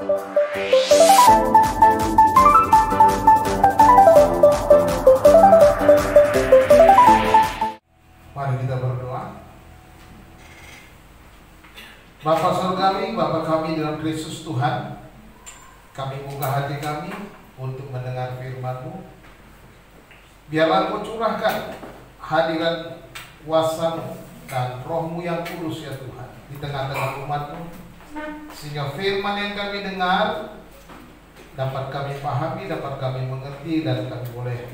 Mari kita berdoa. Bapa Surgawi, Bapa kami dalam Kristus Tuhan, kami buka hati kami untuk mendengar firman-Mu. Biarlah Engkau curahkan hadiran kuasa-Mu dan Roh-Mu yang kudus ya Tuhan di tengah-tengah umat-Mu, sehingga firman yang kami dengar dapat kami pahami, dapat kami mengerti, dan kami boleh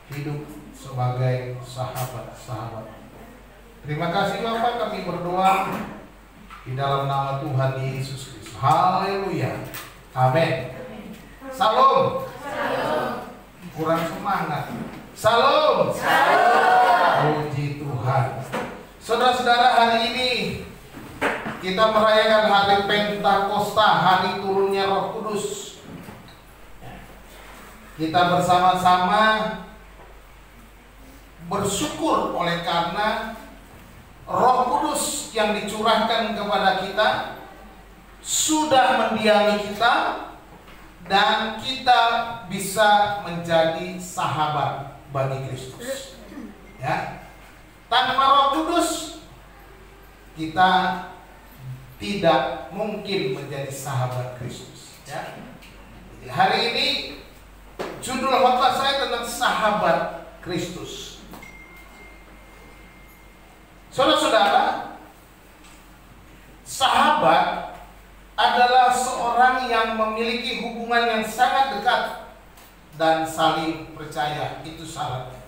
hidup sebagai sahabat-sahabat. Terima kasih Bapa, kami berdoa di dalam nama Tuhan Yesus Kristus. Haleluya. Amin. Salam. Kurang semangat. Salam. Puji Tuhan. Saudara-saudara, hari ini kita merayakan hari Pentakosta, hari turunnya Roh Kudus. Kita bersama-sama bersyukur oleh karena Roh Kudus yang dicurahkan kepada kita sudah mendiami kita dan kita bisa menjadi sahabat bagi Kristus. Ya. Tanpa Roh Kudus kita tidak mungkin menjadi sahabat Kristus. Ya. Hari ini judul khotbah saya tentang sahabat Kristus. Saudara-saudara, sahabat adalah seorang yang memiliki hubungan yang sangat dekat dan saling percaya. Itu syaratnya.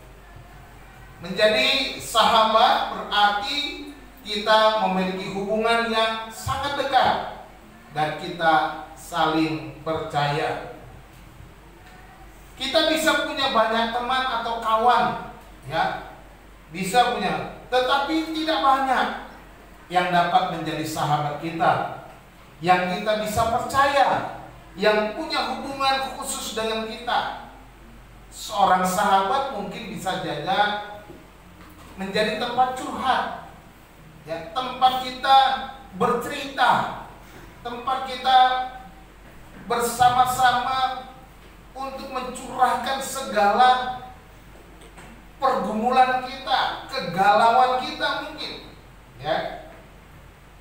Menjadi sahabat berarti kita memiliki hubungan yang sangat dekat dan kita saling percaya. Kita bisa punya banyak teman atau kawan, ya, bisa punya, tetapi tidak banyak yang dapat menjadi sahabat kita, yang kita bisa percaya, yang punya hubungan khusus dengan kita. Seorang sahabat mungkin bisa jadi menjadi tempat curhat, ya, tempat kita bercerita, tempat kita bersama-sama untuk mencurahkan segala pergumulan kita, kegalauan kita mungkin, ya.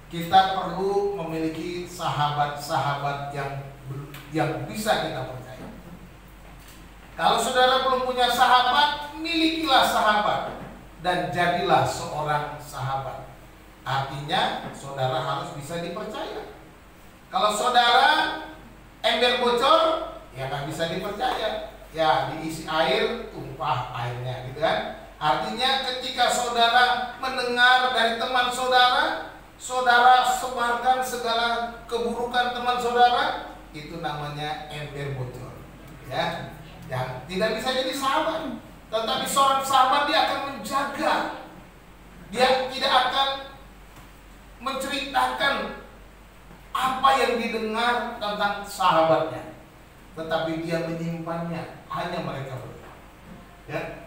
Kita perlu memiliki sahabat-sahabat yang bisa kita percaya. Kalau saudara belum punya sahabat, milikilah sahabat dan jadilah seorang sahabat. Artinya saudara harus bisa dipercaya. Kalau saudara ember bocor, ya nggak bisa dipercaya. Ya, diisi air, tumpah airnya, gitu kan? Artinya ketika saudara mendengar dari teman saudara, saudara sebarkan segala keburukan teman saudara, itu namanya ember bocor, ya. Yang tidak bisa jadi sahabat. Tetapi seorang sahabat dia akan menjaga, dia tidak akan menceritakan apa yang didengar tentang sahabatnya, tetapi dia menyimpannya. Hanya mereka berdua, ya.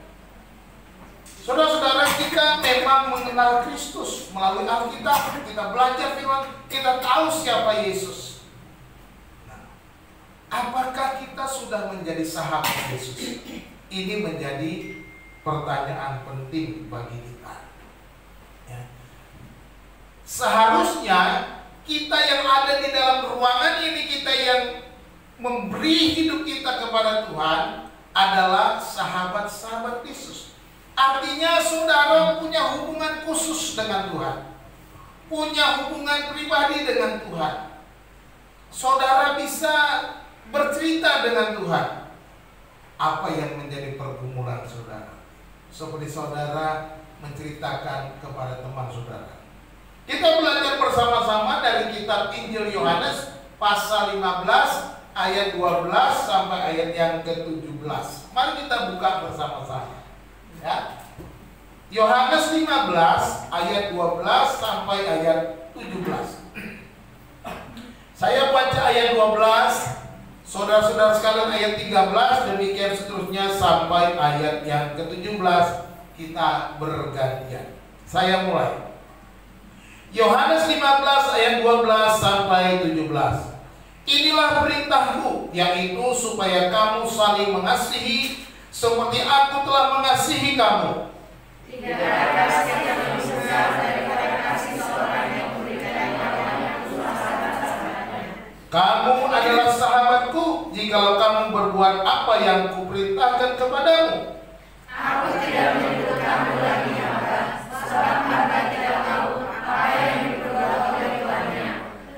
Saudara-saudara, kita memang mengenal Kristus melalui Alkitab, kita belajar firman, kita tahu siapa Yesus. Nah, apakah kita sudah menjadi sahabat Yesus? Ini menjadi pertanyaan penting bagi kita, ya. Seharusnya kita yang ada di dalam ruangan ini, kita yang memberi hidup kita kepada Tuhan adalah sahabat-sahabat Yesus. Artinya saudara punya hubungan khusus dengan Tuhan, punya hubungan pribadi dengan Tuhan. Saudara bisa bercerita dengan Tuhan apa yang menjadi pergumulan saudara, seperti saudara menceritakan kepada teman saudara. Kita belajar bersama-sama dari kitab Injil Yohanes pasal 15 ayat 12 sampai ayat yang ke-17. Mari kita buka bersama-sama, ya. Yohanes 15 ayat 12 sampai ayat 17. Saya baca ayat 12, saudara-saudara sekalian ayat 13, demikian seterusnya sampai ayat yang ke-17. Kita bergantian. Saya mulai. Yohanes 15 ayat 12 sampai 17. Inilah perintahku, yaitu supaya kamu saling mengasihi seperti aku telah mengasihi kamu. Tidak ada kasih yang lebih besar daripada kasih seorang yang memberikan nyawanya untuk sahabat-sahabatnya. Kamu adalah sahabatku jikalau kamu berbuat apa yang kuperintahkan kepadamu. Aku tidak menyebut kamu lagi hamba, sebab hamba tidak tahu apa yang diperbuat oleh tuannya.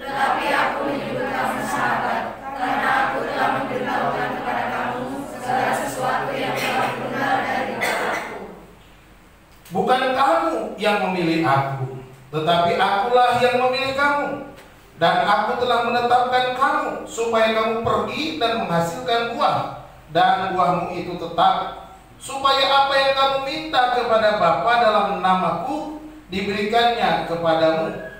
Tetapi aku menyebut kamu sahabat, karena aku telah memberitahukan kepada kamu segala sesuatu yang telah benar dari Bapa-Ku. Bukan kamu yang memilih aku, tetapi akulah yang memilih kamu. Dan aku telah menetapkan kamu supaya kamu pergi dan menghasilkan buah, dan buahmu itu tetap, supaya apa yang kamu minta kepada Bapa dalam namaku diberikannya kepadamu.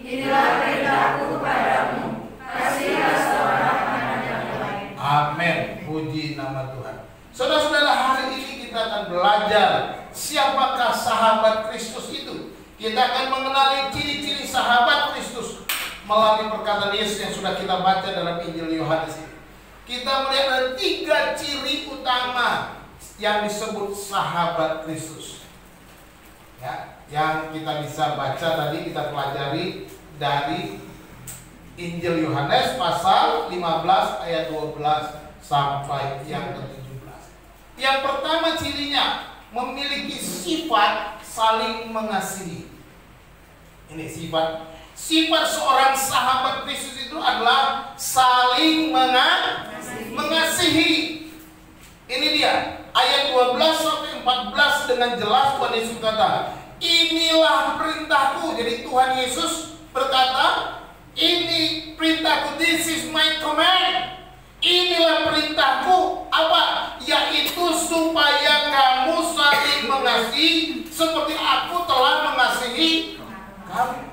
Inilah perintahku kepadamu, kasihilah seorang anak yang lain. Amin. Puji nama Tuhan. Saudara-saudara, hari ini kita akan belajar siapakah sahabat Kristus itu. Kita akan mengenali ciri-ciri sahabat Kristus melalui perkataan Yesus yang sudah kita baca dalam Injil Yohanes ini. Kita melihat ada 3 ciri utama yang disebut sahabat Kristus. Ya, yang kita bisa baca tadi, kita pelajari dari Injil Yohanes pasal 15 ayat 12 sampai yang ke-17. Yang pertama cirinya memiliki sifat saling mengasihi. Ini sifat seorang sahabat Kristus itu adalah saling mengasihi. Ini dia ayat 12 sampai 14 dengan jelas Tuhan Yesus berkata, inilah perintahku. Jadi Tuhan Yesus berkata, ini perintahku, this is my command. Inilah perintahku, apa? Yaitu supaya kamu saling mengasihi seperti aku telah mengasihi kamu.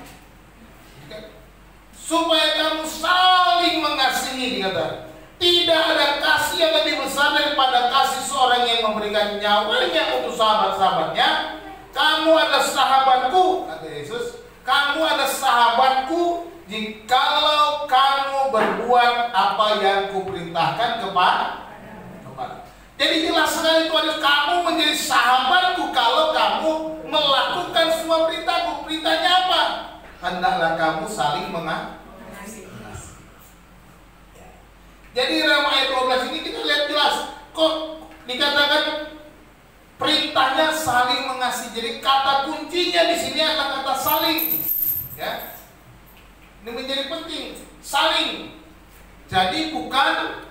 Supaya kamu saling mengasihi, dikata. Tidak ada kasih yang lebih besar daripada kasih seorang yang memberikan nyawanya untuk sahabat-sahabatnya. Kamu adalah sahabatku, kata Yesus. Kamu adalah sahabatku jikalau kamu berbuat apa yang kuperintahkan kepada. Jadi jelas sekali Tuhan, kamu menjadi sahabatku kalau kamu melakukan semua perintahku. Perintahnya apa? Hendaklah kamu saling mengasihi. Jadi dalam ayat 12 ini kita lihat jelas kok dikatakan perintahnya saling mengasihi. Jadi kata kuncinya di sini adalah kata saling. Ya. Ini menjadi penting, saling. Jadi bukan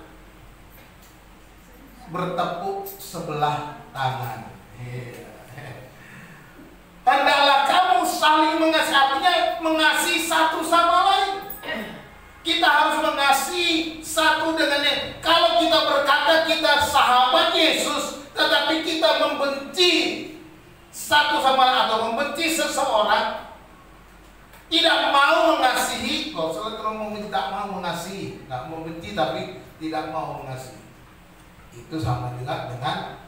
bertepuk sebelah tangan. Hendaklah kamu saling mengasihi, artinya mengasihi satu sama lain. Kita harus mengasihi satu dengan yang. Kalau kita berkata kita sahabat Yesus, tetapi kita membenci satu sama lain atau membenci seseorang, tidak mau mengasihi. Kalau tidak mau mengasihi, tidak membenci tapi tidak mau mengasihi, itu sama juga dengan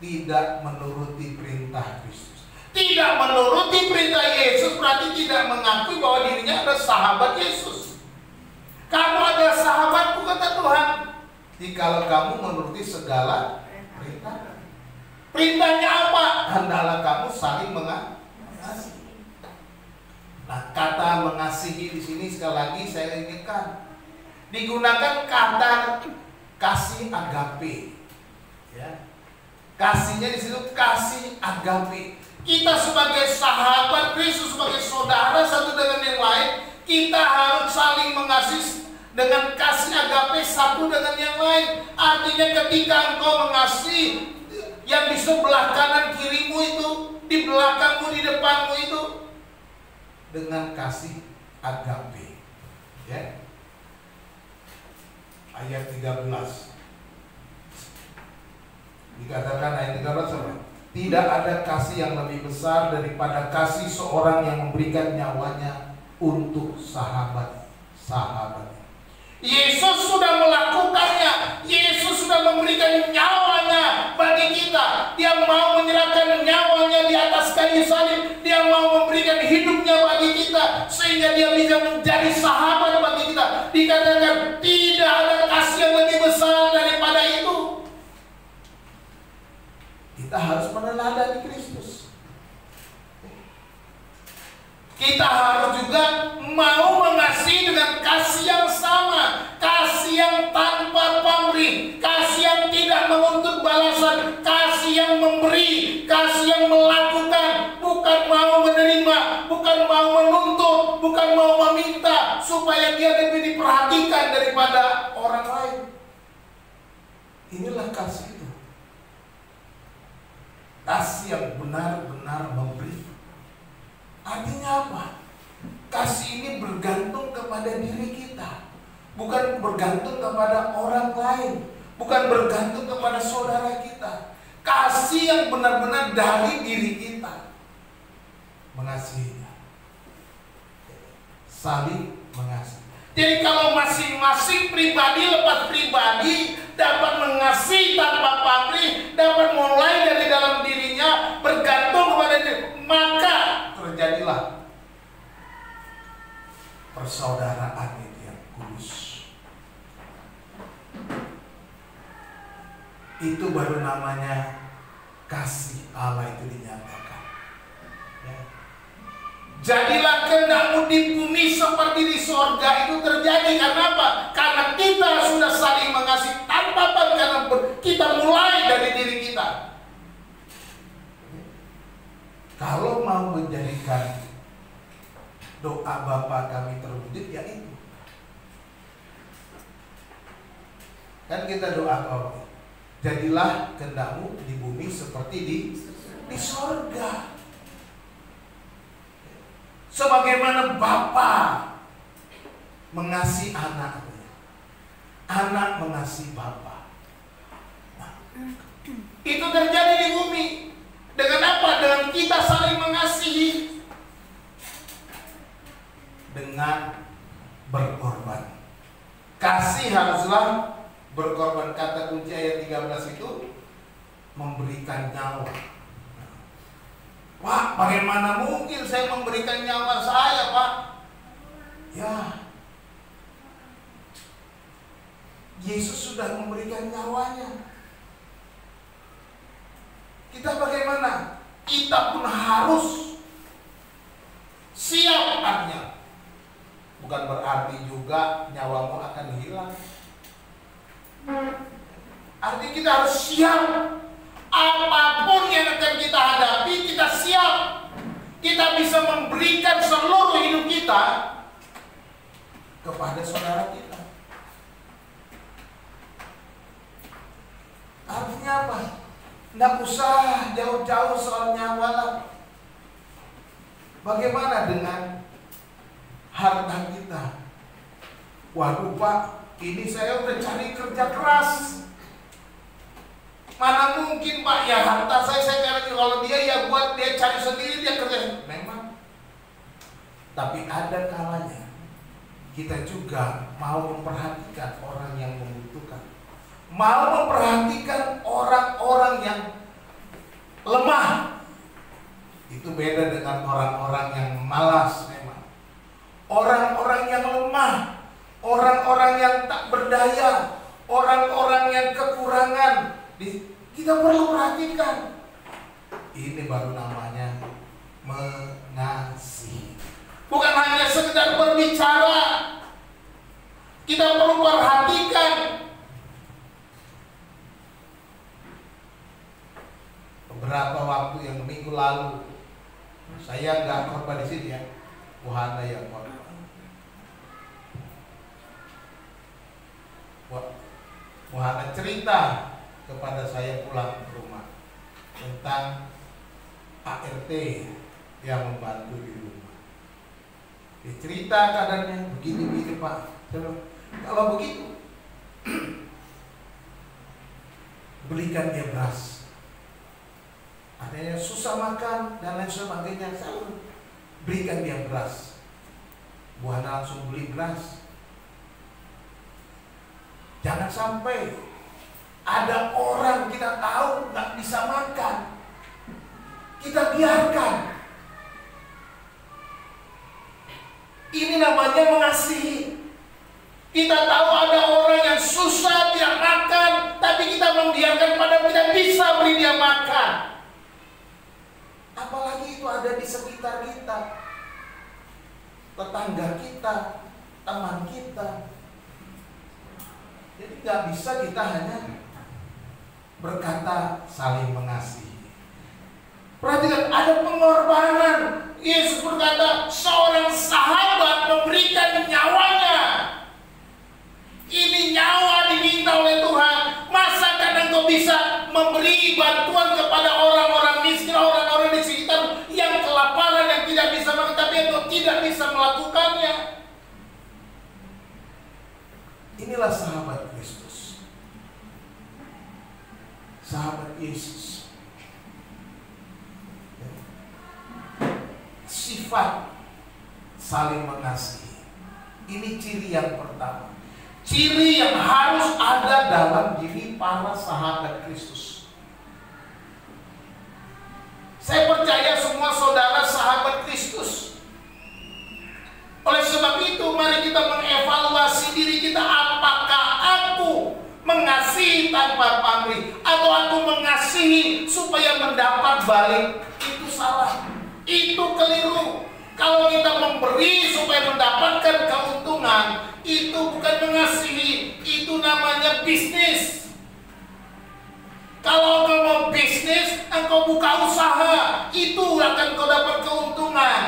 tidak menuruti perintah Kristus. Tidak menuruti perintah Yesus berarti tidak mengakui bahwa dirinya adalah sahabat Yesus. Kamu adalah sahabatku, kata Tuhan, jikalau kamu menuruti segala perintah. Perintahnya apa? Hendaklah kamu saling mengasihi. Nah, kata mengasihi di sini sekali lagi saya ingatkan, digunakan kata kasih agape. Ya. Kasihnya di situ kasih agape. Kita sebagai sahabat Kristus, sebagai saudara satu dengan yang lain, kita harus saling mengasihi dengan kasih agape satu dengan yang lain. Artinya ketika engkau mengasihi yang di sebelah kanan kirimu itu, di belakangmu, di depanmu itu, dengan kasih agape. Ya. Ayat 13. Dikatakan ayat 13 apa? Tidak ada kasih yang lebih besar daripada kasih seorang yang memberikan nyawanya untuk sahabat-sahabatnya. Yesus sudah melakukannya. Yesus sudah memberikan nyawanya bagi kita. Dia mau menyerahkan nyawanya di atas kayu salib. Dia mau memberikan hidupnya bagi kita, sehingga dia bisa menjadi sahabat bagi kita. ada di Kristus. Kita harus juga mau mengasihi dengan kasih yang sama, kasih yang tanpa pamrih, kasih yang tidak menuntut balasan, kasih yang memberi, kasih yang melakukan, bukan mau menerima, bukan mau menuntut, bukan mau meminta supaya dia lebih diperhatikan daripada orang lain. Inilah kasih itu. Kasih yang benar-benar memberi. Artinya apa? Kasih ini bergantung kepada diri kita, bukan bergantung kepada orang lain, bukan bergantung kepada saudara kita. Kasih yang benar-benar dari diri kita, mengasihinya, saling mengasihi. Jadi kalau masing-masing pribadi lepas pribadi dapat mengasihi tanpa pamrih, dapat mulai dari dalam dirinya, bergantung kepada diri, maka terjadilah persaudaraan itu yang kudus. Itu baru namanya kasih Allah itu dinyatakan. Ya. Jadilah kehendakmu di bumi seperti di sorga. Itu terjadi karena apa? Karena kita sudah saling mengasihi tanpa pamrih, karena kita mulai dari diri kita. Kalau mau menjadikan doa Bapa kami terwujud, ya itu. Kan kita doa apa? Jadilah kehendakmu di bumi seperti di sorga. Sebagaimana Bapa mengasihi anaknya, anak mengasihi Bapa. Nah, itu terjadi di bumi. Dengan apa? Dengan kita saling mengasihi, dengan berkorban. Kasih haruslah berkorban. Kata kunci ayat 13 itu memberikan nyawa. Wah, bagaimana mungkin saya memberikan nyawa saya, Pak? Ya, Yesus sudah memberikan nyawanya. Kita bagaimana? Kita pun harus siap, artinya. Bukan berarti juga nyawamu akan hilang. Artinya kita harus siap. Apapun yang akan kita hadapi, kita siap. Kita bisa memberikan seluruh hidup kita kepada saudara kita. Artinya apa? Nggak usah jauh-jauh soal nyawa lah. Bagaimana dengan harta kita? Waduh Pak, ini saya udah cari kerja keras. Mana mungkin Pak, ya harta saya cari, kalau dia ya buat dia cari sendiri, dia kerja. Memang. Tapi ada kalanya kita juga mau memperhatikan orang yang membutuhkan, mau memperhatikan orang-orang yang lemah. Itu beda dengan orang-orang yang malas memang. Orang-orang yang lemah, orang-orang yang tak berdaya, orang-orang yang kekurangan, kita perlu perhatikan. Ini baru namanya mengasihi. Bukan hanya sekedar berbicara, kita perlu perhatikan. Beberapa waktu yang minggu lalu, saya nggak korban di sini ya, Wahana yang korban. Wahana cerita kepada saya pulang ke rumah tentang ART yang membantu di rumah. Dia cerita keadaannya begini-begini Pak. Kalau begitu, belikan dia beras. Artinya susah makan dan lain sebagainya, selalu berikan dia beras. Bu Hana langsung beli beras. Jangan sampai ada orang kita tahu nggak bisa makan, kita biarkan. Ini namanya mengasihi. Kita tahu ada orang yang susah dia makan, tapi kita membiarkan padahal kita bisa beri dia makan. Apalagi itu ada di sekitar kita, tetangga kita, teman kita. Jadi nggak bisa kita hanya berkata saling mengasihi. Perhatikan, ada pengorbanan. Yesus berkata, seorang sahabat memberikan nyawanya. Ini nyawa diminta oleh Tuhan. Masa kadang kau bisa memberi bantuan kepada orang-orang miskin, orang-orang di sekitar yang kelaparan, yang tidak bisa makan, tapi engkau tidak bisa melakukannya. Inilah sahabat Kristus, sahabat Yesus. Sifat saling mengasihi. Ini ciri yang pertama. Ciri yang harus ada dalam diri para sahabat Kristus. Saya percaya semua saudara sahabat Kristus. Oleh sebab itu, mari kita mengevaluasi diri kita. Apakah aku mengasihi tanpa pamrih, atau aku mengasihi supaya mendapat balik? Itu salah, itu keliru. Kalau kita memberi supaya mendapatkan keuntungan, itu bukan mengasihi, itu namanya bisnis. Kalau engkau mau bisnis, engkau buka usaha, itu akan kau dapat keuntungan.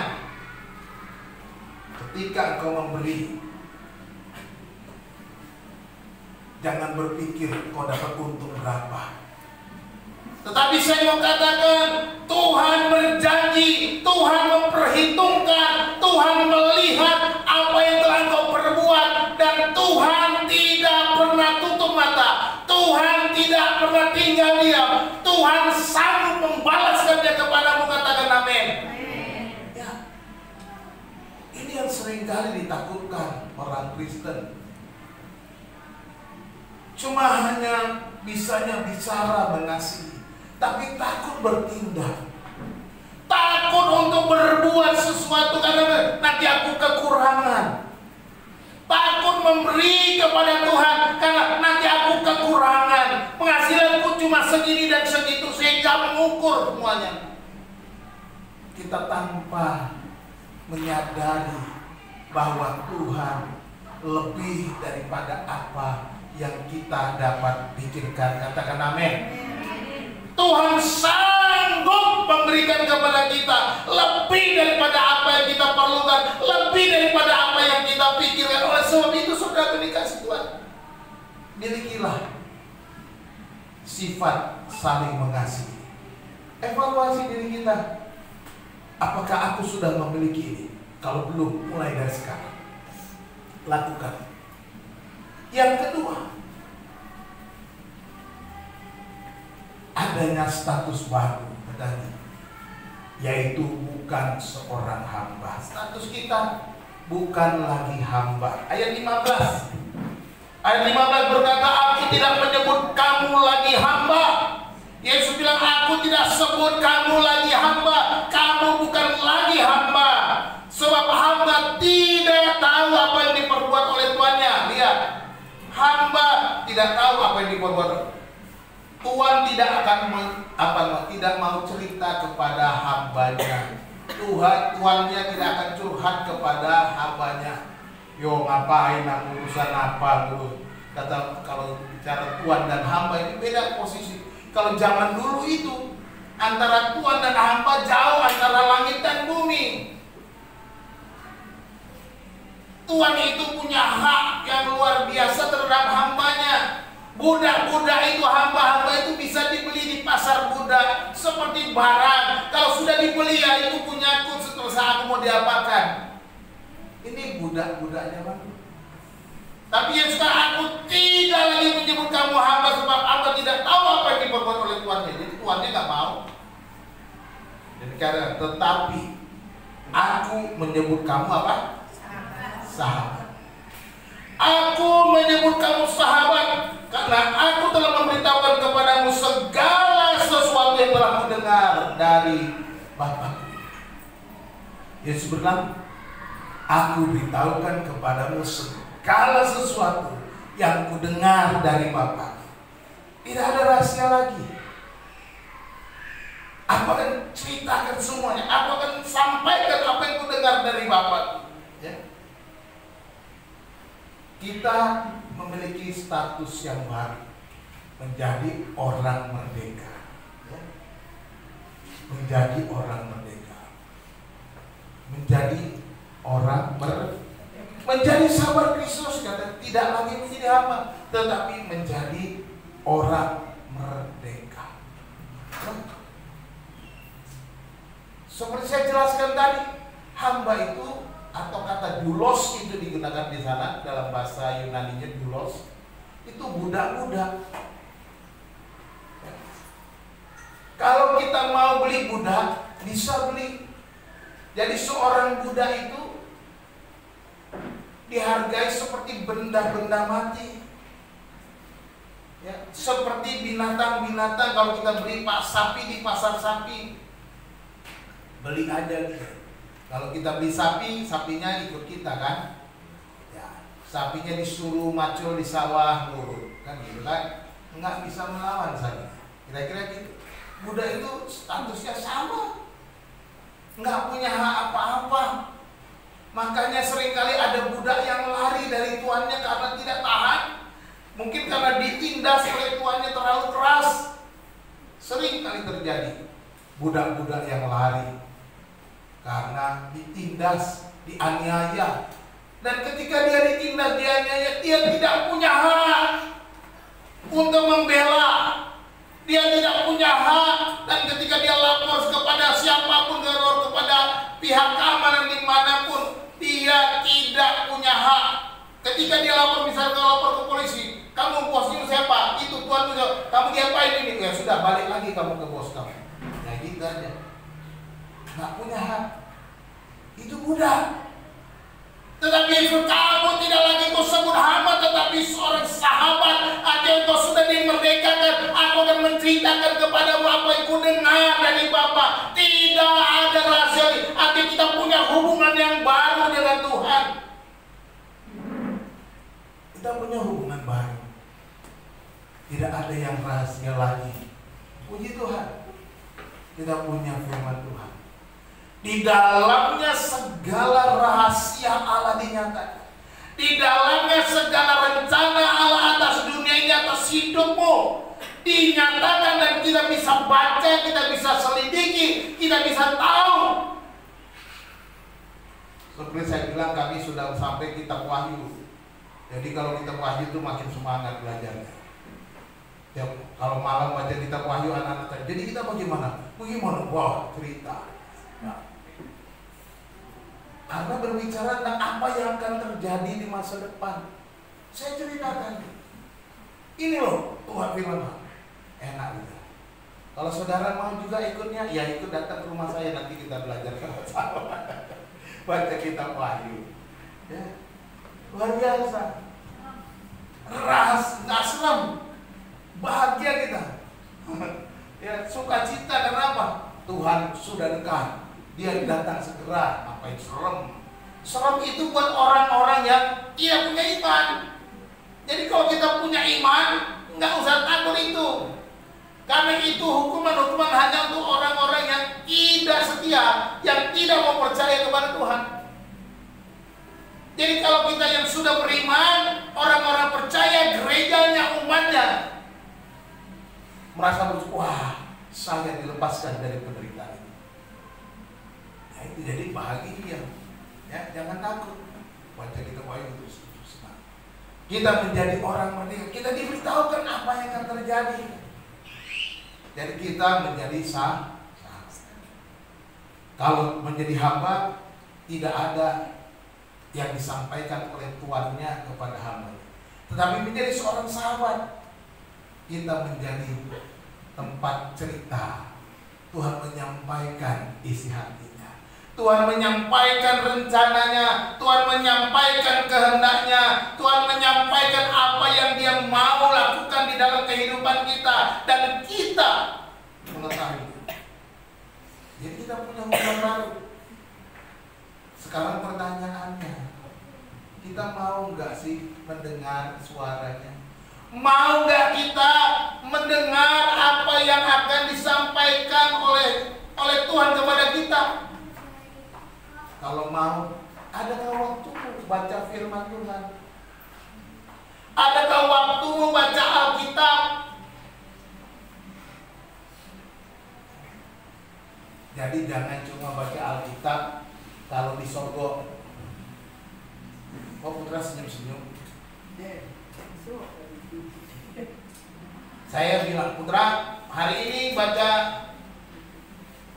Ketika engkau memberi, jangan berpikir kau dapat untung berapa. Tetapi saya mau katakan, Tuhan berjanji, Tuhan memperhitungkan, Tuhan melihat apa yang telah engkau perbuat, dan Tuhan tidak pernah tutup mata, Tuhan tidak pernah tinggal diam, Tuhan sanggup membalaskannya kepadamu. Katakan amin. Ya. Ini yang seringkali ditakutkan orang Kristen. Cuma hanya bisanya bicara mengasihi, tapi takut bertindak, takut untuk berbuat sesuatu karena nanti aku kekurangan, takut memberi kepada Tuhan karena nanti aku kekurangan, penghasilanku cuma segini dan segitu sehingga mengukur semuanya. Kita tanpa menyadari bahwa Tuhan lebih daripada apa yang kita dapat pikirkan. Katakan amin. Tuhan sanggup memberikan kepada kita lebih daripada apa yang kita perlukan, lebih daripada apa yang kita pikirkan. Oleh sebab itu, saudara dikasih Tuhan, milikilah sifat saling mengasihi. Evaluasi diri kita, apakah aku sudah memiliki ini? Kalau belum, mulai dari sekarang lakukan. Yang kedua, adanya status baru katanya, yaitu bukan seorang hamba. Status kita bukan lagi hamba. Ayat 15. Ayat 15 berkata, aku tidak menyebut kamu lagi hamba. Yesus bilang, aku tidak sebut kamu lagi hamba. Kamu bukan lagi hamba. Sebab hamba tidak tahu apa yang diperbuat oleh tuannya. Lihat, hamba tidak tahu apa yang diperbuat. Tuhan tidak akan tidak mau cerita kepada hambanya. Tuannya tidak akan curhat kepada hambanya. Yo, ngapain, urusan apa dulu? Kata, kalau bicara Tuhan dan hamba ini beda posisi. Kalau zaman dulu itu antara Tuhan dan hamba jauh, antara langit dan bumi. Tuhan itu punya hak yang luar biasa terhadap hambanya. Budak-budak itu, hamba-hamba itu bisa dibeli di pasar budak seperti barang. Kalau sudah dibeli, ya itu punyaku, setelah aku mau diapakan. Ini budak-budaknya, Bang. Tapi yang sekarang, aku tidak lagi menyebut kamu hamba, sebab hamba tidak tahu apa yang diperbuat oleh tuannya. Jadi tuannya nggak mau. Jadi karena, tetapi aku menyebut kamu apa? Sahabat. Aku menyebut kamu sahabat karena aku telah memberitahukan kepadamu segala sesuatu yang telah kudengar dari Bapakku. Yesus bilang, aku beritahukan kepadamu segala sesuatu yang kudengar dari Bapa. Tidak ada rahasia lagi. Aku akan ceritakan semuanya. Aku akan sampaikan apa yang ku dengar dari Bapa. Ya. Kita memiliki status yang baru, menjadi orang merdeka. Ya. Menjadi orang merdeka. Menjadi orang menjadi sahabat Kristus, kata, tidak lagi menjadi hamba, tetapi menjadi orang merdeka. Seperti saya jelaskan tadi, hamba itu atau kata doulos itu digunakan di sana dalam bahasa Yunaninya doulos, itu budak-budak. Kalau kita mau beli budak, bisa beli. Jadi seorang budak itu dihargai seperti benda-benda mati, ya, seperti binatang-binatang. Kalau kita beli sapi di pasar sapi, beli aja gitu. Kalau kita beli sapi, sapinya ikut kita kan, ya, sapinya disuruh macul di sawah nurut kan gitu kan, nggak bisa melawan sapi. Kira-kira gitu. Budak itu statusnya sama, nggak punya hak apa-apa. Makanya seringkali ada budak yang lari dari tuannya karena tidak tahan. Mungkin karena ditindas oleh tuannya terlalu keras. Sering kali terjadi budak-budak yang lari karena ditindas, dianiaya. Dan ketika dia ditindas, dianiaya, dia tidak punya hak untuk membela. Dia tidak punya hak. Dan ketika dia lapor kepada siapapun, kepada pihak keamanan dimanapun, dia tidak punya hak. Ketika dia lapor, misalnya lapor ke polisi, kamu bosnya siapa? Itu tuan itu. Kamu diapain ini? Ya sudah, balik lagi kamu ke bos kamu. Ya gitu aja. Nggak punya hak. Itu budak. Tetapi kamu tidak lagi kau sebut hamba, tetapi seorang sahabat. Artinya kau sudah dimerdekakan. Aku akan menceritakan kepadamu apa yang ku dengar dari Bapa. Tidak ada rahasia. Artinya kita punya hubungan yang baru dengan Tuhan. Kita punya hubungan baru. Tidak ada yang rahasia lagi. Puji Tuhan. Kita punya firman Tuhan. Di dalamnya segala rahasia Allah dinyatakan. Di dalamnya segala rencana Allah atas dunia ini, atas hidupmu dinyatakan, dan kita bisa baca, kita bisa selidiki, kita bisa tahu. Seperti saya bilang, kami sudah sampai kitab Wahyu. Jadi kalau kitab Wahyu itu makin semangat belajarnya. Ya, kalau malam baca kitab Wahyu anak-anak. Jadi kita bagaimana? Wah, cerita. Nah, karena berbicara tentang apa yang akan terjadi di masa depan. Saya ceritakan. Ini loh Tuhan firman. Enak gitu. Kalau saudara mau juga ikutnya, ya ikut datang ke rumah saya, nanti kita belajar sama-sama. Baca kitab Wahyu. Ya. Luar biasa. Nggak serem. Bahagia kita. Ya, sukacita. Kenapa? Tuhan sudah dekat. Dia datang segera. Apa yang serem? Serem itu buat orang-orang yang tidak punya iman. Jadi kalau kita punya iman, nggak usah takut itu. Karena itu hukuman-hukuman hanya untuk orang-orang yang tidak setia, yang tidak mau percaya kepada Tuhan. Jadi kalau kita yang sudah beriman, orang-orang percaya, gerejanya, umatnya merasa bersyukur, wah, saya dilepaskan dari penderitaan ini. Ya, itu jadi bahagia. Ya, jangan takut. Baca kitab Wahyu terus. Kita menjadi orang merdeka. Kita diberitahukan apa yang akan terjadi. Jadi kita menjadi sah. Kalau menjadi hamba, tidak ada yang disampaikan oleh tuannya kepada hamba. Tetapi menjadi seorang sahabat, kita menjadi tempat cerita. Tuhan menyampaikan isi hatinya. Tuhan menyampaikan rencananya. Tuhan menyampaikan kehendaknya. Tuhan menyampaikan apa yang Dia mau lakukan di dalam kehidupan kita. Dan kita mengetahui. Jadi kita punya hubungan baru. Sekarang pertanyaannya, kita mau nggak sih mendengar suaranya? Mau nggak kita mendengar apa yang akan disampaikan oleh Tuhan kepada kita. Kalau mau, adakah waktu baca firman Tuhan? Adakah waktu membaca Alkitab? Jadi jangan cuma baca Alkitab kalau disogok. Oh, putra senyum-senyum. Saya bilang, putra, hari ini baca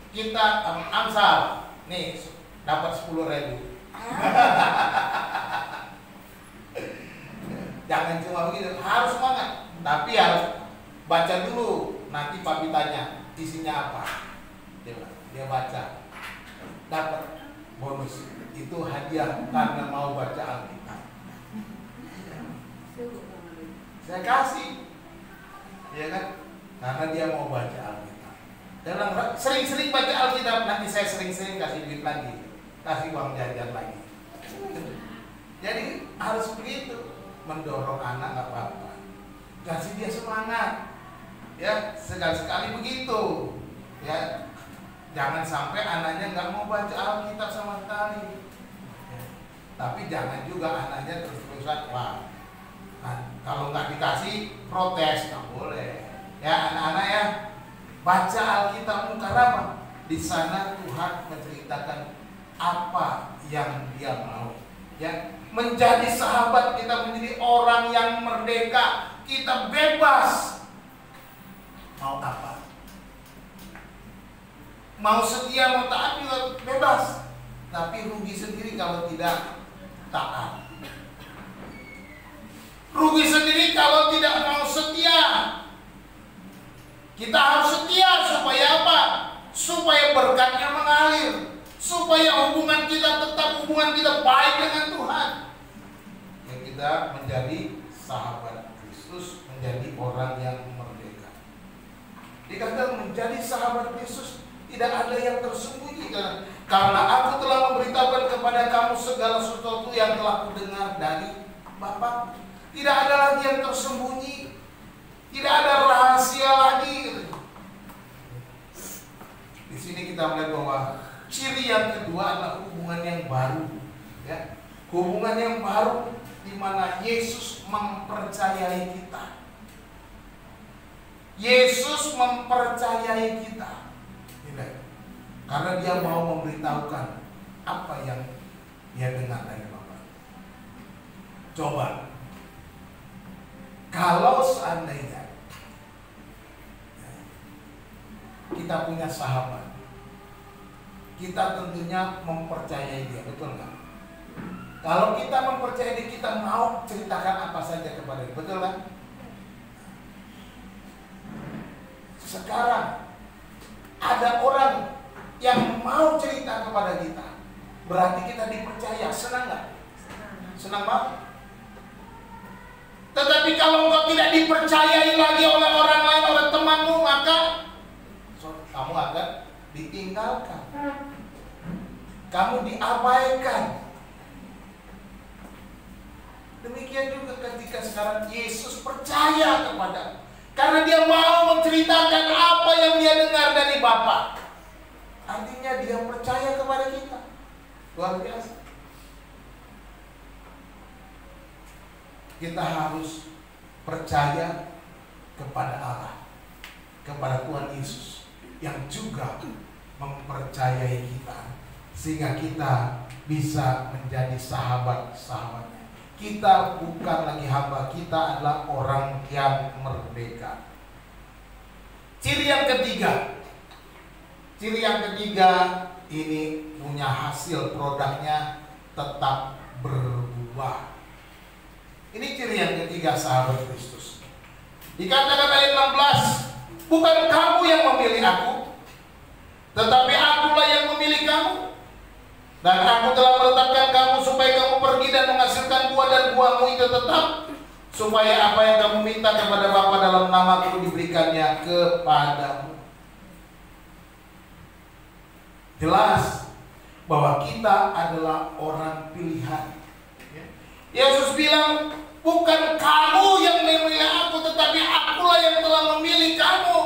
kitab Amsal. Nih, dapat 10.000. Jangan cuma begitu, harus semangat. Tapi harus baca dulu. Nanti papi tanya, isinya apa? Dia baca, dapat bonus. Itu hadiah karena mau baca Alkitab. Saya kasih, ya kan? Karena dia mau baca Alkitab. Dan sering-sering baca Alkitab, nanti saya sering-sering kasih duit lagi, kasih uang jajan lagi. Jadi harus begitu, mendorong anak nggak apa-apa, kasih dia semangat, ya sekali-sekali begitu, ya. Jangan sampai anaknya nggak mau baca Alkitab sama sekali. Ya. Tapi jangan juga anaknya terus-terusan, wah, nah, kalau nggak dikasih protes, nggak boleh. Ya anak-anak ya, baca Alkitab karena apa? Di sana Tuhan menceritakan apa yang Dia mau. Ya, menjadi sahabat kita, menjadi orang yang merdeka, kita bebas. Mau apa? Mau setia, mau taat juga bebas. Tapi rugi sendiri kalau tidak taat. Rugi sendiri kalau tidak mau setia. Kita harus setia supaya apa? Supaya berkatnya mengalir, supaya hubungan kita tetap hubungan kita baik dengan Tuhan. Yang kita menjadi sahabat Kristus, menjadi orang yang merdeka. Dikatakan menjadi sahabat Kristus tidak ada yang tersembunyi, karena aku telah memberitahukan kepada kamu segala sesuatu yang telah kudengar dari Bapa. Tidak ada lagi yang tersembunyi, tidak ada rahasia lagi. Di sini kita melihat bahwa ciri yang kedua adalah hubungan yang baru, ya. Hubungan yang baru di mana Yesus mempercayai kita. Yesus mempercayai kita. Tidak. Karena Dia mau memberitahukan apa yang Dia dengar dari Bapa. Coba, kalau seandainya kita punya sahabat, kita tentunya mempercayai dia, betul nggak? Kalau kita mempercayai dia, kita mau ceritakan apa saja kepada dia, betul kan? Sekarang ada orang yang mau cerita kepada kita, berarti kita dipercaya. Senang nggak? Senang banget. Tetapi kalau engkau tidak dipercayai lagi oleh orang lain, oleh temanmu, maka kamu akan ditinggalkan, kamu diabaikan. Demikian juga ketika sekarang Yesus percaya kepada, karena Dia mau menceritakan apa yang Dia dengar dari Bapa. Artinya Dia percaya kepada kita. Luar biasa. Kita harus percaya kepada Allah, kepada Tuhan Yesus yang juga mempercayai kita, sehingga kita bisa menjadi sahabat-sahabatnya. Kita bukan lagi hamba, kita adalah orang yang merdeka. Ciri yang ketiga ini punya hasil, produknya tetap berbuah. Ini ciri yang ketiga sahabat Kristus. Dikatakan ayat 16, bukan kamu yang memilih aku, tetapi akulah yang memilih kamu. Dan aku telah meletakkan kamu supaya kamu pergi dan menghasilkan buah, dan buahmu itu tetap, supaya apa yang kamu minta kepada Bapa dalam namaku diberikannya kepadamu. Jelas bahwa kita adalah orang pilihan. Yesus bilang, bukan kamu yang memilih aku, tetapi akulah Akulah yang telah memilih kamu.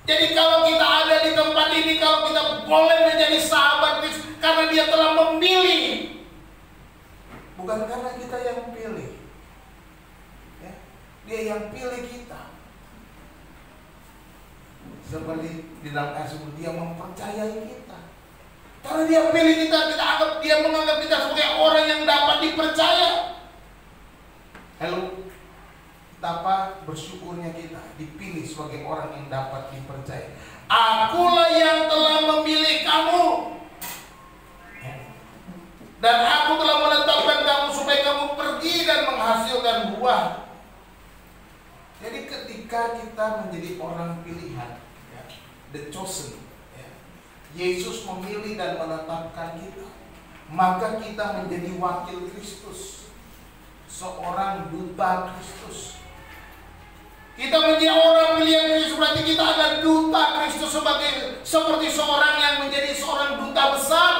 Jadi kalau kita ada di tempat ini, kalau kita boleh menjadi sahabat Kristus, karena Dia telah memilih, bukan karena kita yang pilih. Ya, Dia yang pilih kita. Seperti di dalam ayat sebelum, Dia mempercayai kita. Karena Dia pilih kita, Dia menganggap kita sebagai orang yang dapat dipercaya. Halo, betapa bersyukurnya kita dipilih sebagai orang yang dapat dipercaya. Akulah yang telah memilih kamu, dan aku telah menetapkan kamu supaya kamu pergi dan menghasilkan buah. Jadi ketika kita menjadi orang pilihan, the chosen, Yesus memilih dan menetapkan kita, maka kita menjadi wakil Kristus, seorang duta Kristus. Kita menjadi orang pilihan Kristus, berarti kita ada duta Kristus seperti seorang yang menjadi seorang duta besar.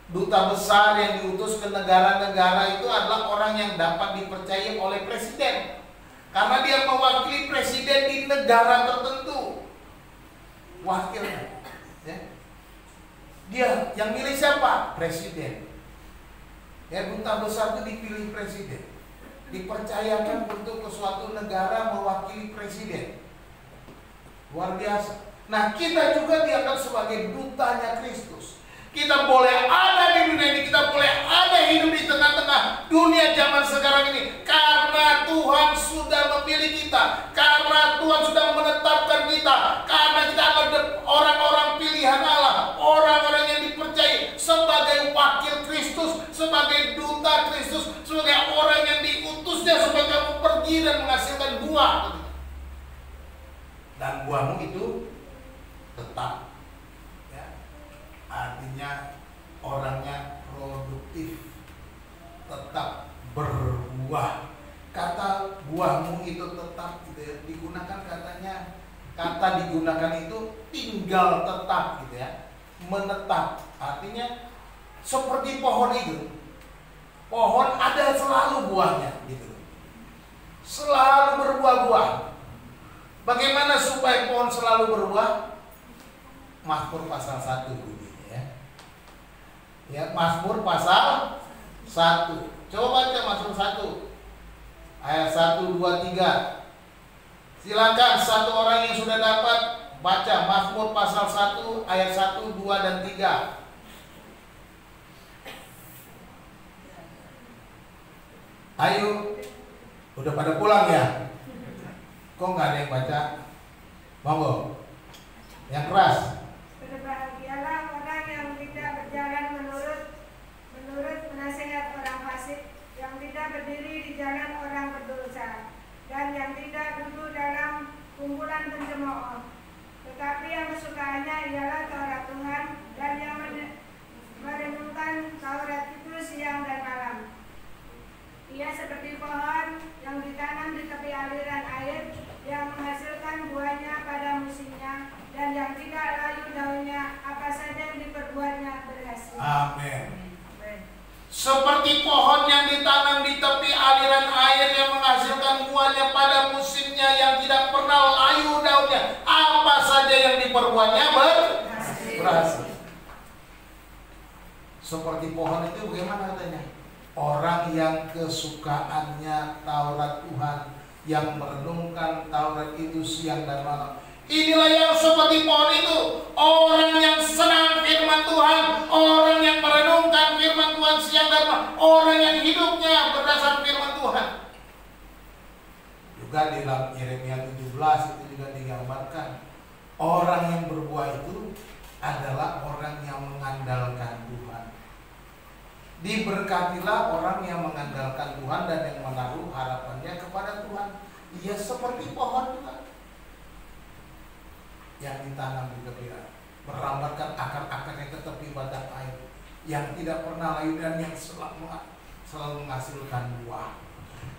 Duta besar yang diutus ke negara-negara itu adalah orang yang dapat dipercaya oleh presiden, karena dia mewakili presiden di negara tertentu. Wakilnya, ya. Dia yang milih siapa? Presiden. Ya, duta besar itu dipilih presiden, dipercayakan untuk ke suatu negara mewakili presiden. Luar biasa. Nah, kita juga dianggap sebagai dutanya Kristus. Kita boleh ada di dunia ini, kita boleh ada hidup di tengah-tengah dunia zaman sekarang ini, karena Tuhan sudah memilih kita, karena Tuhan sudah menetapkan kita, karena kita adalah orang-orang pilihan Allah, orang-orang yang dipercayai sebagai wakil Kristus, sebagai duta Kristus, sebagai orang yang diutusnya supaya kamu pergi dan menghasilkan buah. Dan buahmu itu tetap, ya. Artinya orangnya produktif, tetap berbuah. Kata buahmu itu tetap, gitu ya, digunakan katanya, kata digunakan itu tinggal tetap, gitu ya, menetap. Artinya seperti pohon itu, pohon ada selalu buahnya, gitu, selalu berbuah-buah. Bagaimana supaya pohon selalu berbuah? Mazmur pasal 1 bunyinya, ya. Ya, Mazmur pasal 1. Coba baca Mazmur 1 ayat 1, 2, 3. Silakan satu orang yang sudah dapat baca Mazmur pasal 1 ayat 1, 2, dan 3. Ayo, udah pada pulang ya? Kok nggak ada yang baca? Monggo, yang keras. Berbahagialah orang yang tidak berjalan menurut nasihat orang fasik, yang tidak berdiri di jalan orang berdosa, dan yang tidak duduk dalam kumpulan pencemooh. Tetapi yang kesukaannya ialah Taurat Tuhan, dan yang merenungkan Taurat itu siang dan malam. Ia seperti pohon yang ditanam di tepi aliran air, yang menghasilkan buahnya pada musimnya, dan yang tidak layu daunnya, apa saja yang diperbuatnya berhasil. Amin. Seperti pohon yang ditanam di tepi aliran air, yang menghasilkan buahnya pada musimnya, yang tidak pernah layu daunnya, apa saja yang diperbuatnya berhasil. Seperti pohon itu bagaimana katanya? Orang yang kesukaannya Taurat Tuhan, yang merenungkan Taurat itu siang dan malam. Inilah yang seperti pohon itu, orang yang senang firman Tuhan, orang yang merenungkan firman Tuhan siang dan malam, orang yang hidupnya berdasar firman Tuhan. Juga di dalam Yeremia 17 itu juga digambarkan, orang yang berbuah itu adalah orang yang mengandalkan Tuhan. Diberkatilah orang yang mengandalkan Tuhan dan yang menaruh harapannya kepada Tuhan. Ia seperti pohon Tuhan yang ditanam di tepi air, merambatkan akar-akarnya ke tepi batang air, yang tidak pernah layu dan yang selalu menghasilkan buah.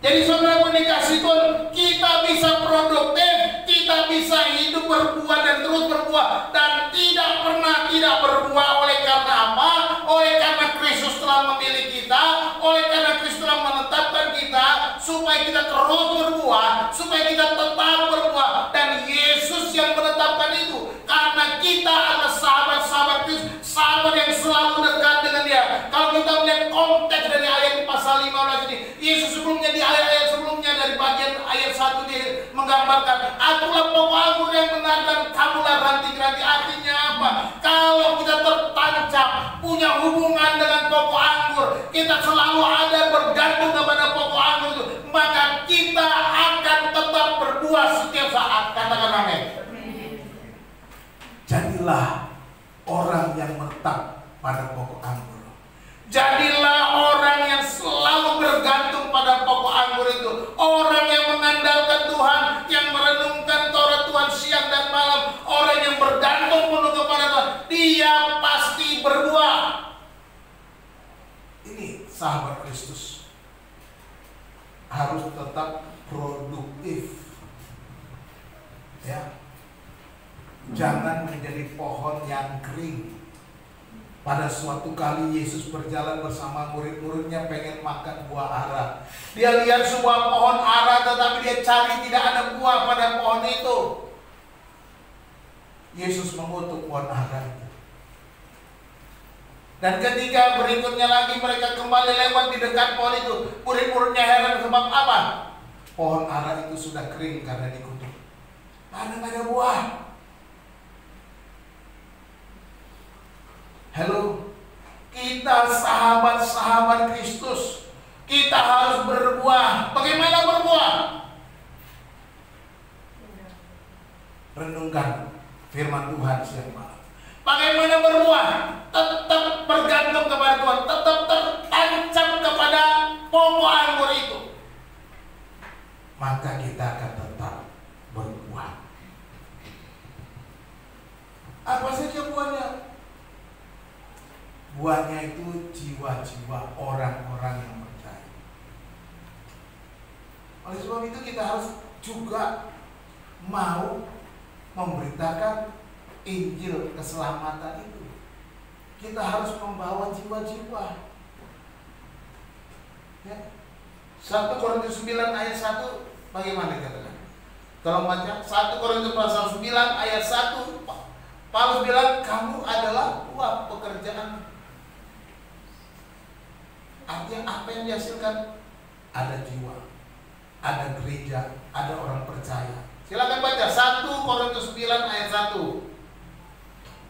Jadi saudara dikasih Tuhan, kita bisa produktif, kita bisa hidup berbuah dan terus berbuah, dan tidak pernah tidak berbuah. Oleh karena apa? Oleh karena Kristus telah memilih kita, oleh karena Kristus telah menetapkan kita supaya kita terus berbuah, supaya kita tetap berbuah. Dan Yesus yang menetapkan itu, karena kita adalah sahabat-sahabat Kristus, sahabat yang selalu dekat dengan Dia. Kalau kita melihat konteks dari ayat di pasal 15 ini, Yesus sebelumnya di ayat-ayat sebelumnya dari bagian ayat 1 dia menggambarkan, akulah pokok anggur yang benar dan kamulah ranting-ranting. Artinya apa? Kalau kita tertancap, punya hubungan dengan pokok anggur, kita selalu ada bergantung kepada pokok anggur itu, maka kita akan tetap berbuah setiap saat. Katakan amin. Jadilah orang yang menetap pada pokok anggur. Jadilah orang yang selalu bergantung pada pokok anggur itu. Orang yang mengandalkan Tuhan, yang merenungkan Taurat Tuhan siang dan malam. Orang yang bergantung penuh kepada Tuhan, dia pasti berbuah. Ini sahabat Kristus harus tetap produktif, ya. Jangan menjadi pohon yang kering. Pada suatu kali Yesus berjalan bersama murid-muridnya, pengen makan buah ara. Dia lihat sebuah pohon ara, tetapi dia cari tidak ada buah pada pohon itu. Yesus mengutuk pohon ara itu. Dan ketika berikutnya lagi mereka kembali lewat di dekat pohon itu, murid-muridnya heran sebab apa? Pohon ara itu sudah kering karena dikutuk. Mana ada buah? Halo, kita sahabat-sahabat Kristus, kita harus berbuah. Bagaimana berbuah? Renungkan firman Tuhan siang malam. Bagaimana berbuah? Tetap bergantung kepada Tuhan, tetap tertancap kepada pokok anggur itu. Maka kita akan tetap berbuah. Apa saja buahnya? Buahnya itu jiwa-jiwa orang-orang yang percaya. Oleh sebab itu kita harus juga mau memberitakan Injil keselamatan itu. Kita harus membawa jiwa-jiwa. Ya. 1 Korintus 9 ayat 1 bagaimana katakan? Tolong baca 1 Korintus pasal 9 ayat 1. Paulus bilang kamu adalah buah pekerjaan. Artinya apa yang dihasilkan? Ada jiwa, ada gereja, ada orang percaya. Silakan baca 1 Korintus 9 ayat 1.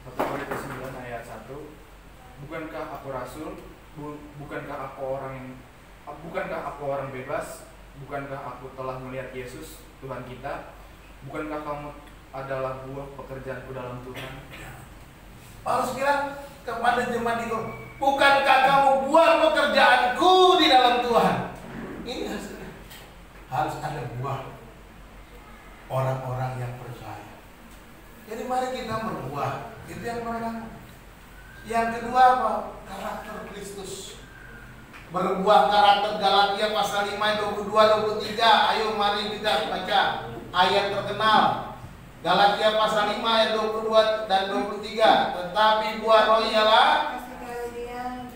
1 Korintus 9 ayat 1. Bukankah aku rasul? Bukankah aku orang bebas? Bukankah aku telah melihat Yesus Tuhan kita? Bukankah kamu adalah buah pekerjaanku dalam Tuhan? Paulus bilang kepada jemaat itu, bukankah kamu buah pekerjaanku di dalam Tuhan? Ini hasilnya. Harus ada buah orang-orang yang percaya. Jadi mari kita berbuah. Itu yang pertama. Yang kedua apa? Karakter Kristus. Berbuah karakter Galatia pasal 5 22-23. Ayo mari kita baca ayat terkenal. Galatia pasal 5 ayat 22 dan 23. Tetapi buah roh ialah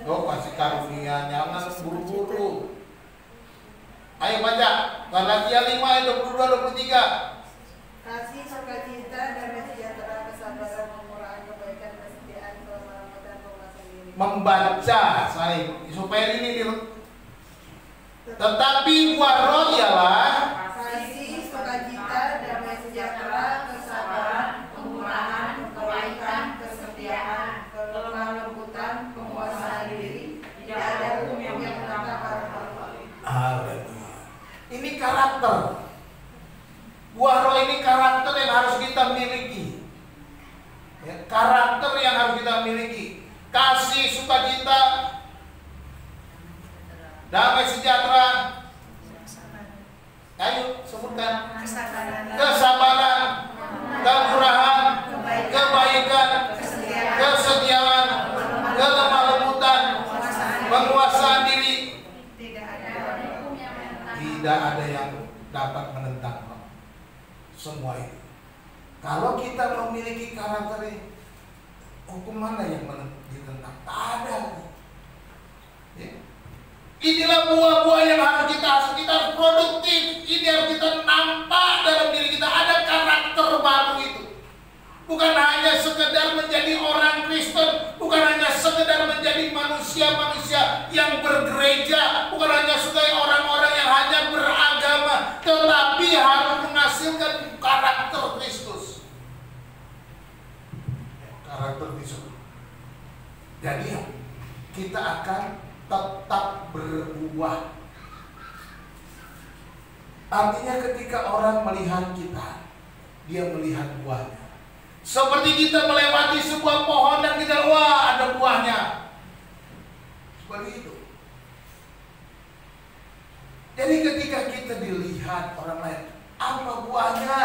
kasih karunia, jangan buru-buru. Ayo baca Galatia 5 ayat 22-23. Kasih, sukacita, damai sejahtera, kesabaran, kemurahan, kebaikan, kesetiaan, kelemahan, dan penguasaan diri. Membaca supaya ini tetapi buah roh ialah kasih, sukacita, damai sejahtera, kesabaran, kemurahan, kebaikan, kesetiaan, kelemah lembutan, penguasaan diri. Tidak ada hukum yang menentang hal-hal. Ini karakter. Buah roh ini karakter yang harus kita miliki. Ya, karakter yang harus kita miliki. Kasih, sukacita, damai sejahtera. Ayo sebutkan. Kesabaran, kemurahan, kebaikan, kesetiaan, kelemah lembutan, penguasaan diri. Tidak ada yang dapat menentang semua itu. Kalau kita memiliki karakter ini, hukum mana yang ditentang? Tak ada. Ya. Inilah buah-buah yang harus kita hasil. Kita harus produktif. Ini harus kita nampak dalam diri kita. Ada karakter baru itu. Bukan hanya sekedar menjadi orang Kristen, bukan hanya sekedar menjadi manusia-manusia yang bergereja, bukan hanya sebagai orang-orang yang hanya beragama, tetapi harus menghasilkan karakter Kristus. Karakter Kristus. Jadi kita akan tetap berbuah. Artinya ketika orang melihat kita, dia melihat buahnya. Seperti kita melewati sebuah pohon dan kita, wah ada buahnya. Seperti itu. Jadi ketika kita dilihat orang lain, apa buahnya?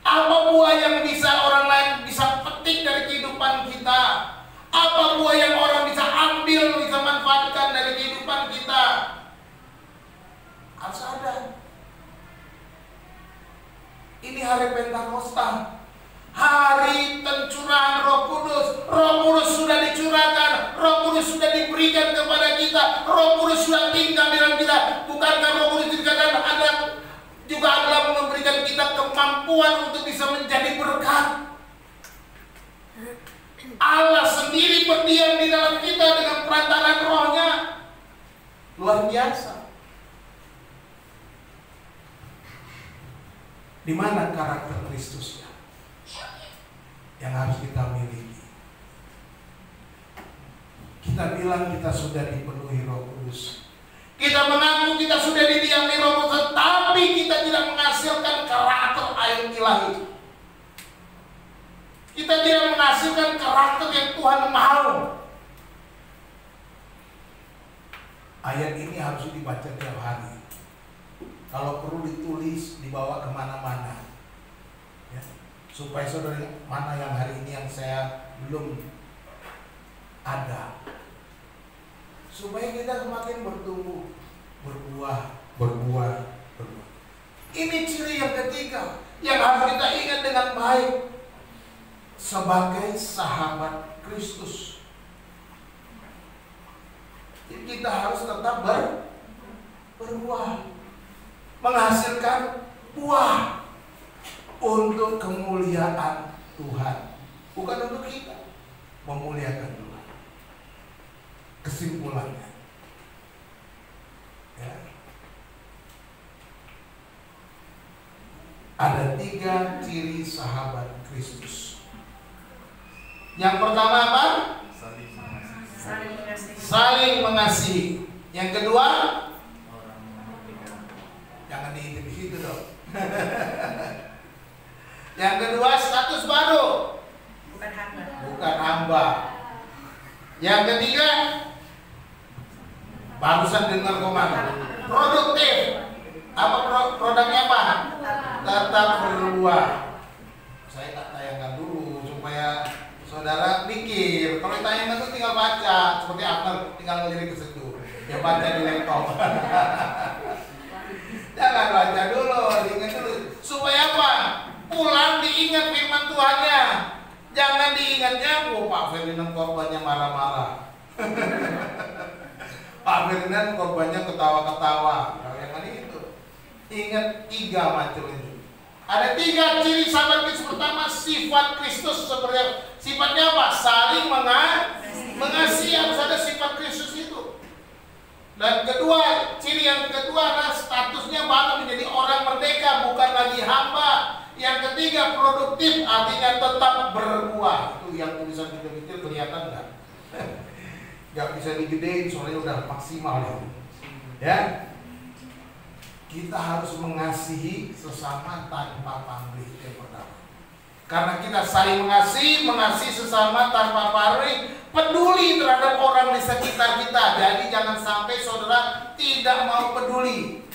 Apa buah yang bisa orang lain bisa petik dari kehidupan kita? Apa buah yang orang bisa ambil, bisa manfaatkan dari kehidupan kita? Harus ada. Ini hari Pentakosta, hari pencurahan Roh Kudus. Roh Kudus sudah dicurahkan, Roh Kudus sudah diberikan kepada kita, Roh Kudus sudah tinggal di dalam kita. Bukankah Roh Kudus dikatakan ada juga adalah memberikan kita kemampuan untuk bisa menjadi berkat. Allah sendiri berdiam di dalam kita dengan perantaraan Roh-Nya. Luar biasa. Di mana karakter Kristusnya yang harus kita miliki? Kita bilang kita sudah dipenuhi Roh Kudus. Kita mengaku kita sudah didiami Roh Kudus, tapi kita tidak menghasilkan karakter air ilahi. Kita tidak menghasilkan karakter yang Tuhan mau. Ayat ini harus dibaca tiap hari. Kalau perlu ditulis, dibawa kemana-mana, ya, supaya saudara, mana yang hari ini yang saya belum ada, supaya kita semakin bertumbuh, berbuah. Ini ciri yang ketiga yang harus kita ingat dengan baik sebagai sahabat Kristus. Jadi kita harus tetap berbuah, menghasilkan buah untuk kemuliaan Tuhan, bukan untuk kita, memuliakan Tuhan. Kesimpulannya, ya, ada 3 ciri sahabat Kristus. Yang pertama apa? Saling mengasihi. Yang kedua, jangan diintip di situ dong. Yang kedua, status baru, bukan hamba. Yang ketiga, barusan dengar komando, produktif. Apa produknya apa? Tetap berbuah. Saya tak tayangkan dulu supaya saudara mikir. Kalau ditayangkan itu tinggal baca, seperti Abner tinggal ngelirik ke situ. Ya baca di laptop. Jangan baca dulu, diingat dulu. Supaya apa? Pulang diingat firman Tuhannya. Jangan diingatnya, Pak Ferdinand korbannya marah-marah. Pak Ferdinand korbannya ketawa-ketawa. Yang itu. Ingat 3 macam itu. Ada 3 ciri sahabat Kristus. Pertama, sifat Kristus seperti sifatnya apa? Saling mengasihi. Harus ada sifat Kristus itu. Dan kedua, ciri yang kedua adalah statusnya bahkan menjadi orang merdeka, bukan lagi hamba. Yang ketiga, produktif, artinya tetap berbuah. Itu yang tulisan kecil-kecil kelihatan nggak? Nggak bisa digedein, soalnya udah maksimal ya. Kita harus mengasihi sesama tanpa pamrih. Yang pertama, karena kita saling mengasihi sesama tanpa pamrih, peduli terhadap orang di sekitar kita. Jadi jangan sampai saudara tidak mau peduli.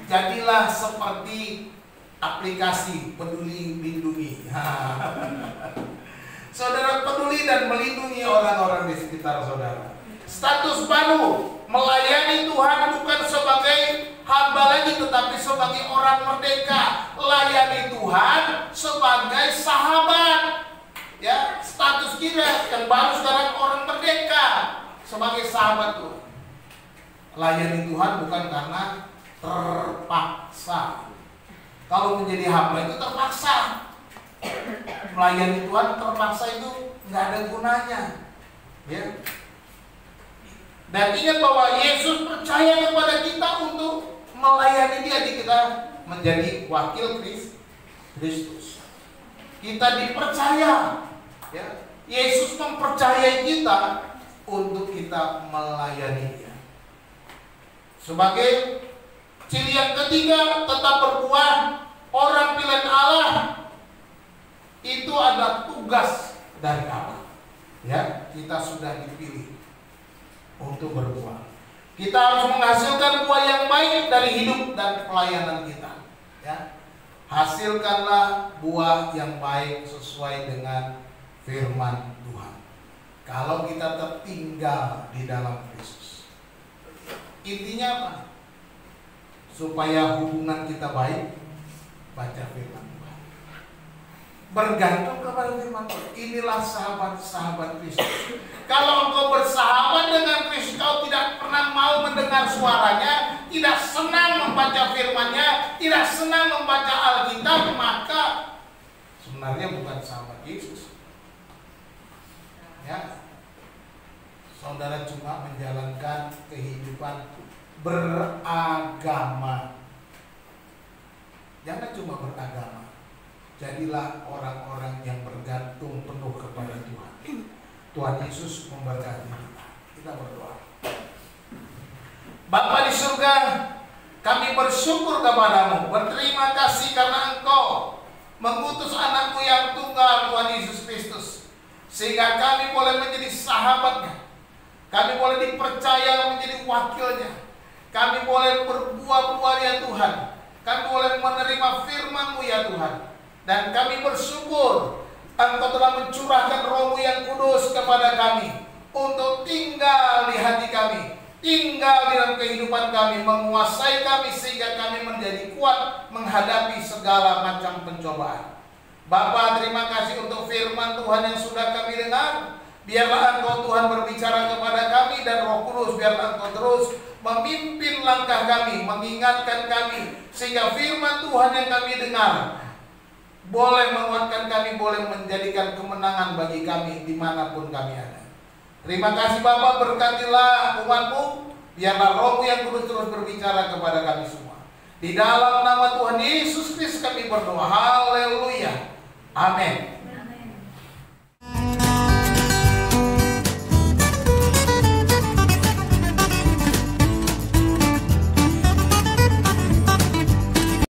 Jadilah seperti aplikasi Peduli Lindungi. Saudara peduli dan melindungi orang-orang di sekitar saudara. Status baru, melayani Tuhan bukan sebagai hamba lagi, tetapi sebagai orang merdeka. Layani Tuhan sebagai sahabat. Ya, status kita yang baru sekarang orang merdeka. sebagai sahabat Tuhan. Layani Tuhan bukan karena terpaksa. Kalau menjadi hamba itu terpaksa. Melayani Tuhan terpaksa itu nggak ada gunanya. Ya. Dan ingat bahwa Yesus percaya kepada kita untuk melayani Dia, di kita menjadi wakil Kristus. Kita dipercaya, ya. Yesus mempercayai kita untuk kita melayani Dia. Sebagai ciri yang ketiga, tetap berbuah. Orang pilihan Allah itu adalah tugas dari Allah. Ya, kita sudah dipilih untuk berbuah. Kita harus menghasilkan buah yang baik dari hidup dan pelayanan kita. Ya, hasilkanlah buah yang baik sesuai dengan firman Tuhan. Kalau kita tertinggal di dalam Kristus, intinya apa? Supaya hubungan kita baik, baca firman Tuhan. Bergantung kepada firman Tuhan. Inilah sahabat-sahabat Kristus. Kalau engkau bersahabat dengan Kristus, kau tidak pernah mau mendengar suaranya, tidak senang membaca firman-Nya, tidak senang membaca Alkitab, maka sebenarnya bukan sahabat Yesus. Ya, saudara cuma menjalankan kehidupan beragama. Jangan cuma beragama, jadilah orang-orang yang bergantung penuh kepada Tuhan. Tuhan Yesus memberkati kita. Kita berdoa. Bapa di surga, kami bersyukur kepadamu, berterima kasih karena Engkau mengutus anakmu yang tunggal, Tuhan Yesus Kristus, sehingga kami boleh menjadi sahabatnya, kami boleh dipercaya menjadi wakilnya, kami boleh berbuah-buah ya Tuhan, kami boleh menerima firman-Mu ya Tuhan, dan kami bersyukur Engkau telah mencurahkan Roh-Mu yang kudus kepada kami untuk tinggal di hati kami, tinggal di dalam kehidupan kami, menguasai kami sehingga kami menjadi kuat menghadapi segala macam pencobaan. Bapa, terima kasih untuk firman Tuhan yang sudah kami dengar. Biarlah Engkau Tuhan berbicara kepada kami, dan Roh Kudus biarlah Engkau terus memimpin langkah kami, mengingatkan kami, sehingga firman Tuhan yang kami dengar boleh menguatkan kami, boleh menjadikan kemenangan bagi kami dimanapun kami ada. Terima kasih Bapa, berkatilah umat-Mu, biarlah Roh-Mu yang kudus terus berbicara kepada kami semua. Di dalam nama Tuhan Yesus Kristus kami berdoa. Haleluya. Amin.